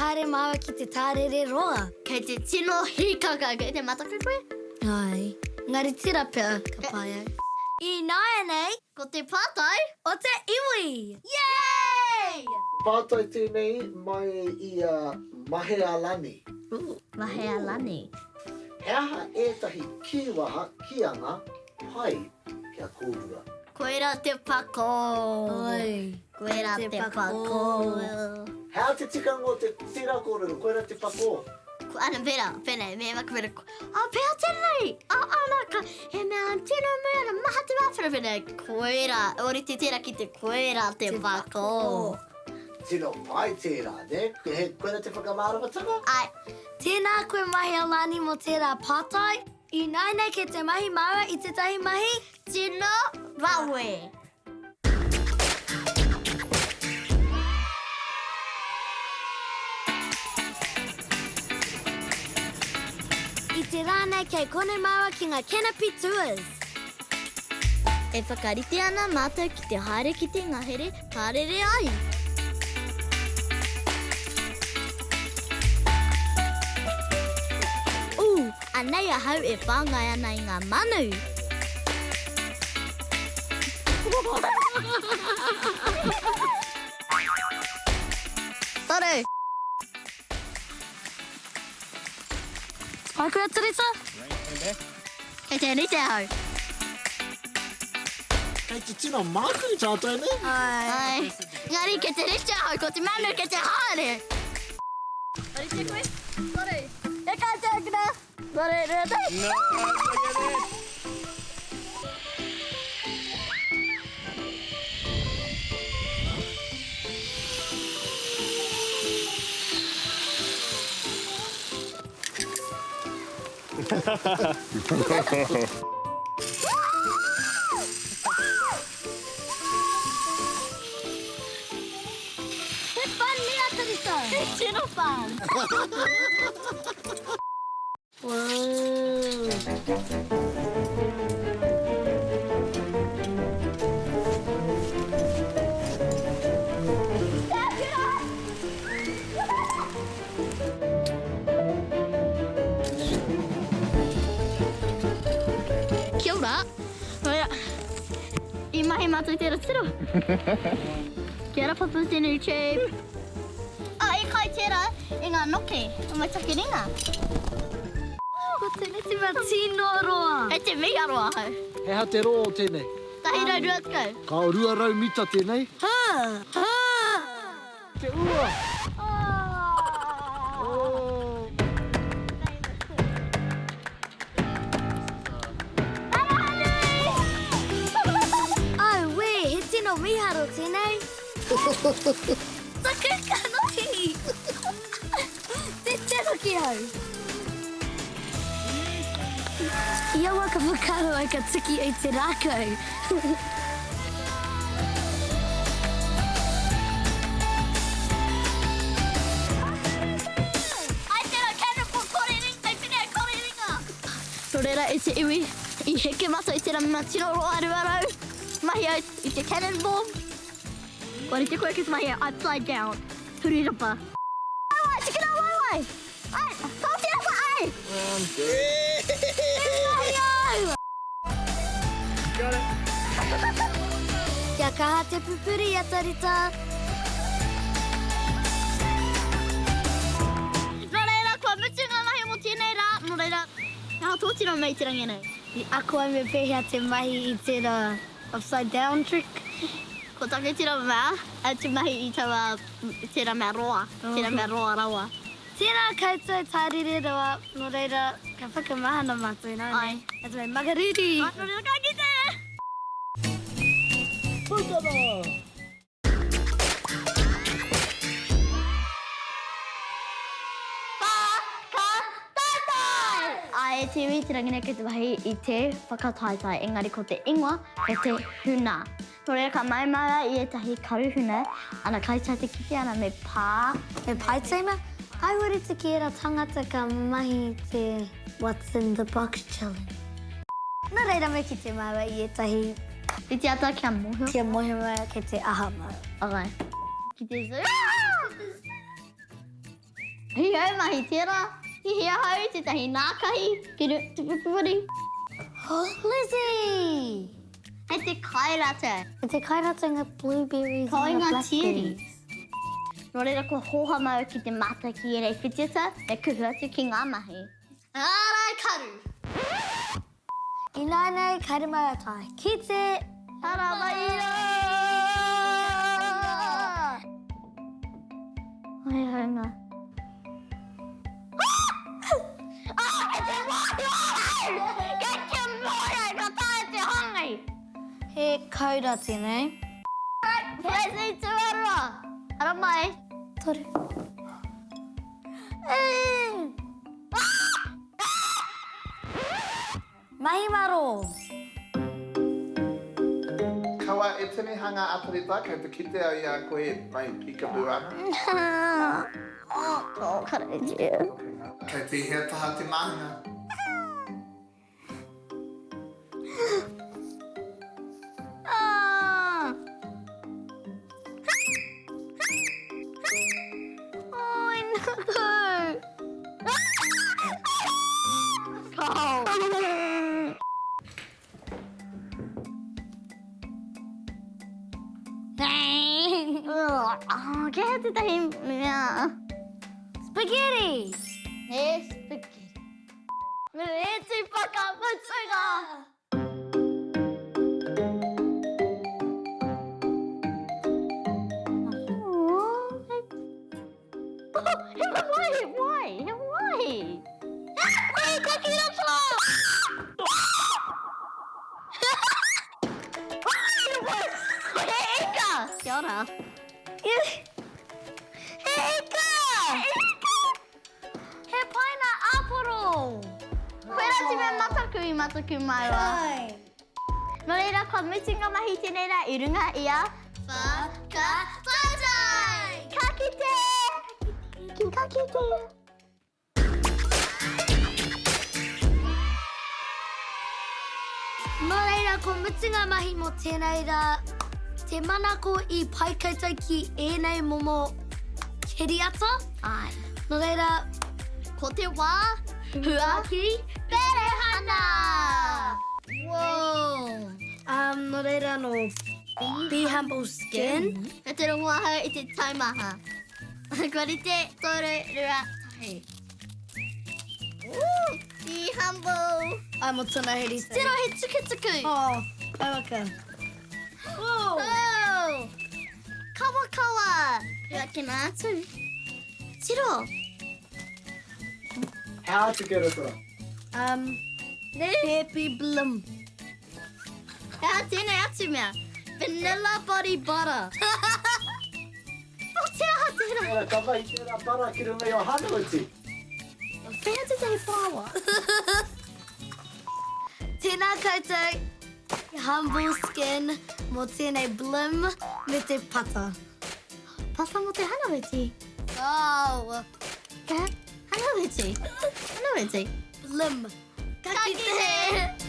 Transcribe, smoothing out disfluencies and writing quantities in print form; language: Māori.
haere māua ki te tārere roa. Kei te tino hikaka, kei te mataka koe? Ai, ngari tira pia ka pai au. I nāia nei, Ko te pātai. o te iwi. Yay! Pātai tēnei mai i a Mahealani. Mahealani. He aha ētahi kiwaha kianga pai kia kōrua. Koera te pako. Oi. Koera te pako. He aha te tikanga o te tira kōrero, koera te pako. Ana pera, pēnei, me makamera ko. Pēa tēnei! Naka, he mea tino mea na maha te wāwhara pēnei. Koera, ori te tera ki te koera te pako. Tino pai tērā, ne? He koera te whakamārawatanga? Ai, Tēnā koe mahi alani mo tērā pātai. I nāia ke te mahi māua i tētahi mahi. tino wawe. I te rānei kei kone māua ki ngā Canopy Tours. E whakarite ana mātou ki te haere ki te ngahere, hārere ai. Anei ahau e whāngai ana i ngā manu. Tore! Ai koe Atareta? Kei te rite ahau. Kei te tino māku i tātou, ne? Ai, ngari ke te rite ahau, ko te manu ke te haere. Rite koe? Tore! E kā te akina? Tore, rete? Fun ni Atareta. Tino fun. Kia ora. Oia. I mahi mātou tērā tiro. Kia ora papa te Nūtube. E kai tērā i ngā noke o mai takiringa. Ko tēnei te mea tino roa. E te mea roa hau. He ha te roa o tēnei. Tahi rau rua tukau. Ka o rua rau mita tēnei. Ha! Te ua! Ai we, he tino miharo tēnei. Taka ka nohi. Te tino ki hau. Ia waka whakaro ai ka tiki e te rākau. Ai tērā kēnako kore ringa, i pine kore ringa. Torera e te iwi, i heke mata i tērā mea tino roa aruarau. Mahi au i te cannonball. Kore te koe ki te mahi au upside down. Hurirapa. Wai, tikina wai. Ai, tōti apa ai. Kia kaha te pupuri, Atareta. Nō reira, kua mutu ngā mahi mo tēnei rā. Nō reira, ngā tōtino mei te rangi nei. I ako ai me pēhea te mahi i tērā upside down trick. Ko take tira mea, au te mahi i taua tērā mea roa. Tērā mea roa rawa. Tēnā koutou tārere roa, nō reira, ka whakamahana mātou nā Ai. nei. Atu mai makariri. Nō reira, ka kite! Putara! Ai, te iwi te rangine ki te wahi i te whakataitai, engari ko te ingoa o te huna. Nō reira ka maimara i etahi karuhuna, ana kaitai te kite ana me pā. Me paitaima, ai wari te ki era tangata ka mahi te What's in the Box Challenge. Nā reira me ki te maua i etahi I te ata kia mohu. kia mohima ke te aha mau. Okay. Ki te zoo. Hi hau mahi tērā. Hi hea hau te tahi nākahi. Ki rupuri. Lizzie! Hei te kairata. Te kairatanga blueberries Ko and ngā blackberries. cherries. Nō reira ko hoha mau ki te mata ki e rei whitiata, e kuhu atu ki ngā mahi. Ārai karu. I nānei, karu mai o tai. Ki te... Hara maia! Ai hanga. He kaura tēnei. Where's the tuarua? Hara mai. Toru. Mahi maro. Kawa e tene hanga atareta, kei te kite au ia koe mai peekaboo ana. Oh, karaji. Kei te hea taha te mahanga. Kaya te tahi mea. Spaghetti. He spaghetti. Me e te whakamutunga. Why? Ai, kaki rata! Kia ora. He paina aporo. Koera te mea mataku mai wa. Kai. Nō reira, kua mutunga mahi tēnei rā I runga I a whakatautai! Ka kite! Ka kite! Nō reira, ko mutunga mahi mo tēnei rā, te manako I paikautai ki ēnei momo kiriata. Ai. Nō reira, Ko te wā, huaki, perehana! whoa. Nō reira no be humble skin. E te rongoa hau I te taumaha. Kua rite, tōru, rua, tahi. Be humble. Mo tana heri te. Tēnā he tukutuku. Oh, awaka. Whoa. Oh! Kawa kawa! Rua ke nā atu. Tiro. How to get it up? Happy bloom. Hea tēnei atu mea. Vanilla body butter. Oh, te aha tēnā. Tēnā ka mai tēnā para ki runga I o Hanuati. Whea te tei pāwa. Tēnā koutou, humble skin, mo tēnei bloom me te pata. Papa mo te hanawiti. Oh, Ka? Hanawiti. Hanawiti. bloom. Ka kite.